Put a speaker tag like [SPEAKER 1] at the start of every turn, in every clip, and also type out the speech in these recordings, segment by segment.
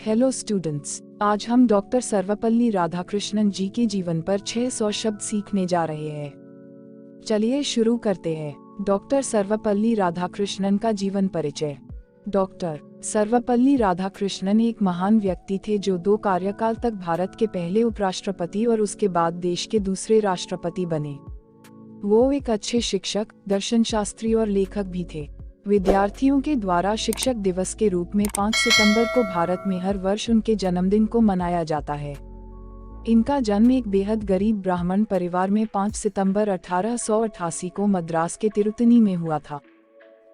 [SPEAKER 1] Hello students, आज हम doctor Sarvepalli Radhakrishnan जी के जीवन पर 600 शब्द सीखने जा रहे हैं। चलिए शुरू करते हैं। डॉक्टर सर्वपल्ली राधाकृष्णन का जीवन परिचय। डॉक्टर सर्वपल्ली राधाकृष्णन एक महान व्यक्ति थे जो 2 कार्यकाल तक भारत के पहले उपराष्ट्रपति और उसके बाद देश के दूसरे राष्ट्रपति बने। वो एक अच्छे शिक्षक, दर्शनशास्त्री और लेखक भी थे। विद्यार्थियों के द्वारा शिक्षक दिवस के रूप में 5 सितंबर को भारत में हर वर्ष उनके जन्मदिन को मनाया जाता है। इनका जन्म एक बेहद गरीब ब्राह्मण परिवार में 5 सितंबर 1888 को मद्रास के तिरुतनी में हुआ था।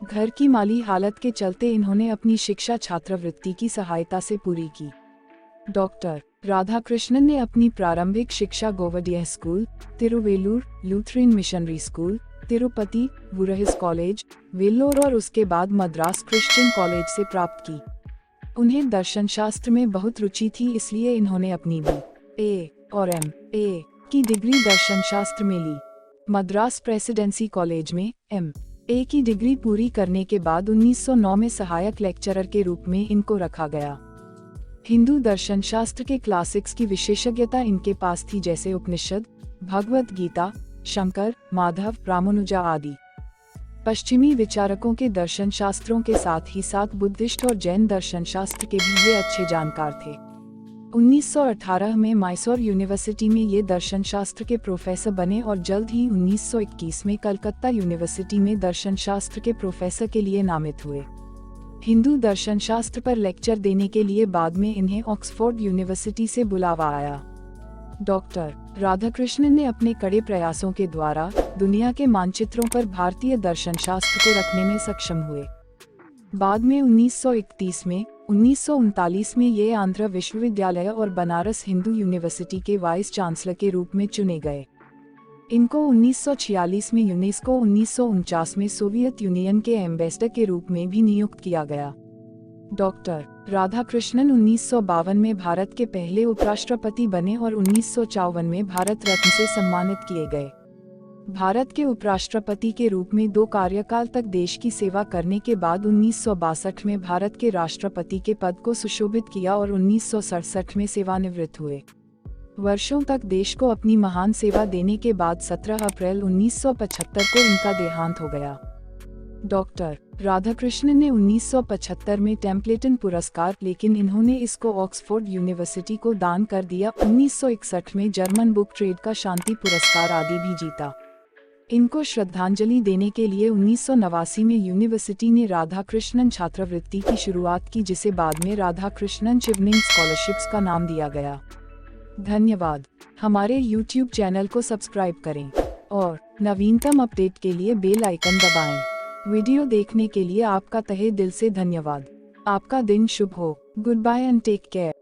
[SPEAKER 1] घर की माली हालत के चलते इन्होंने अपनी शिक्षा छात्रवृत्ति की सहायता से पूरी की। डॉक्टर राधाकृष्णन ने अपनी प्रारंभिक शिक्षा Gowdia school, Tiruvallur, Lutheran mission school, Tirupati, Voorhees college, Vellore और उसके बाद मद्रास क्रिश्चियन कॉलेज से प्राप्त की। उन्हें दर्शनशास्त्र में बहुत रुचि थी, इसलिए इन्होंने अपनी B.A. और M.A. की डिग्री दर्शनशास्त्र में ली। मद्रास प्रेसिडेंसी कॉलेज में M.A. की डिग्री पूरी करने के बाद 1909 में सहायक लेक्चरर के रूप में इनको रखा गया। हिंदू दर्शनशास्त्र के क्लासिक्स की विशेषज्ञता इनके पास थी, जैसे उपनिषद, भगवत गीता, शंकर, माधव, रामानुजा आदि। पश्चिमी विचारकों के दर्शन शास्त्रों के साथ ही साथ बुद्धिस्ट और जैन दर्शन शास्त्र के भी ये अच्छे जानकार थे। 1918 में मैसूर यूनिवर्सिटी में ये दर्शन शास्त्र के प्रोफेसर बने और जल्द ही 1921 में कलकत्ता यूनिवर्सिटी में दर्शन शास्त्र के प्रोफेसर के लिए नामित हुए। हिंदू दर्शन शास्त्र पर लेक्चर देने के लिए बाद में इन्हें ऑक्सफोर्ड यूनिवर्सिटी से बुलावा आया। डॉक्टर राधाकृष्णन ने अपने कड़े प्रयासों के द्वारा दुनिया के मानचित्रों पर भारतीय दर्शन शास्त्र को रखने में सक्षम हुए। बाद में 1931 में 1939 में ये आंध्र विश्वविद्यालय और बनारस हिंदू यूनिवर्सिटी के वाइस चांसलर के रूप में चुने गए। इनको 1946 में यूनेस्को, 1949 में सोवियत यूनियन के एम्बेसडर के रूप में भी नियुक्त किया गया। डॉक्टर राधाकृष्णन 1952 में भारत के पहले उपराष्ट्रपति बने और 1954 में भारत रत्न से सम्मानित किए गए। भारत के उपराष्ट्रपति के रूप में 2 कार्यकाल तक देश की सेवा करने के बाद 1962 में भारत के राष्ट्रपति के पद को सुशोभित किया और 1967 में सेवानिवृत्त हुए। वर्षों तक देश को अपनी महान सेवा देने के बाद 17 अप्रैल 1975 को इनका देहांत हो गया। डॉक्टर राधाकृष्णन ने 1975 में टेम्पलेटन पुरस्कार, लेकिन इन्होंने इसको ऑक्सफोर्ड यूनिवर्सिटी को दान कर दिया। 1961 में जर्मन बुक ट्रेड का शांति पुरस्कार आदि भी जीता। इनको श्रद्धांजलि देने के लिए 1989 में यूनिवर्सिटी ने राधाकृष्णन छात्रवृत्ति की शुरुआत की, जिसे बाद में राधाकृष्णन चिवनिंग स्कॉलरशिप्स का नाम दिया गया। धन्यवाद। हमारे YouTube चैनल को सब्सक्राइब करें और नवीनतम अपडेट के लिए बेल आइकन दबाएं। वीडियो देखने के लिए आपका तहे दिल से धन्यवाद। आपका दिन शुभ हो। Goodbye and take care.